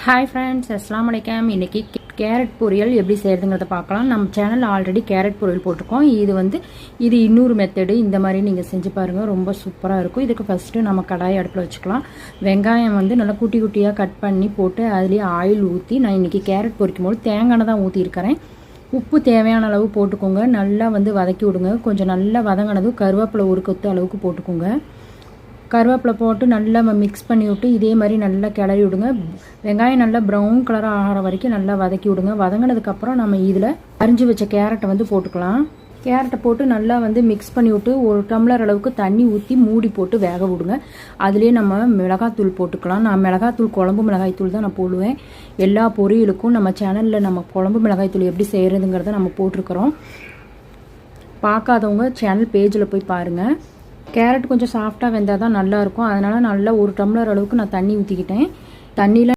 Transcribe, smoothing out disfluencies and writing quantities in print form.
Hi friends, அஸ்ஸலாமு அலைக்கும். இன்றைக்கி கேரட் பொரியல் எப்படி செய்கிறதுங்கிறத பார்க்கலாம். நம்ம சேனலில் ஆல்ரெடி கேரட் பொரியல் போட்டிருக்கோம். இது இன்னொரு மெத்தடு. இந்த மாதிரி நீங்கள் செஞ்சு பாருங்கள், ரொம்ப சூப்பராக இருக்கும். இதுக்கு ஃபஸ்ட்டு நம்ம கடாயை அடுப்பில் வச்சுக்கலாம். வெங்காயம் நல்லா குட்டி குட்டியாக கட் பண்ணி போட்டு அதுலேயே ஆயில் ஊற்றி, நான் இன்றைக்கி கேரட் பொரிக்கும் போது தேங்காய் தான் ஊற்றிருக்கிறேன். உப்பு தேவையான அளவு போட்டுக்கோங்க. நல்லா வதக்கி விடுங்க. கொஞ்சம் நல்லா வதங்கினதும் கருவேப்பிலை ஒரு கொத்து அளவுக்கு போட்டுக்கோங்க. கருவேப்பிலை போட்டு நல்லா மிக்ஸ் பண்ணி விட்டு இதே மாதிரி நல்லா கிளறி விடுங்க. வெங்காயம் நல்லா ப்ரௌன் கலராக ஆகிற வரைக்கும் நல்லா வதக்கி விடுங்க. வதங்கினதுக்கப்புறம் நம்ம இதில் அரிஞ்சு வச்ச கேரட்டை போட்டுக்கலாம். கேரட்டை போட்டு நல்லா மிக்ஸ் பண்ணி விட்டு ஒரு டம்ளர் அளவுக்கு தண்ணி ஊற்றி மூடி போட்டு வேக விடுங்க. அதுலேயே நம்ம மிளகாத்தூள் போட்டுக்கலாம். நான் மிளகாத்தூள் குழம்பு மிளகாய்த்தூள் தான் நான் போடுவேன். எல்லா பொரியலுக்கும் நம்ம சேனலில் நம்ம குழம்பு மிளகாய்த்தூள் எப்படி செய்கிறதுங்கிறத நம்ம போட்டிருக்கிறோம். பார்க்காதவங்க சேனல் பேஜில் போய் பாருங்கள். கேரட் கொஞ்சம் சாஃப்டாக வெந்தால் தான் நல்லாயிருக்கும். அதனால் நல்லா ஒரு டம்ளர் அளவுக்கு நான் தண்ணி ஊற்றிக்கிட்டேன். தண்ணியில்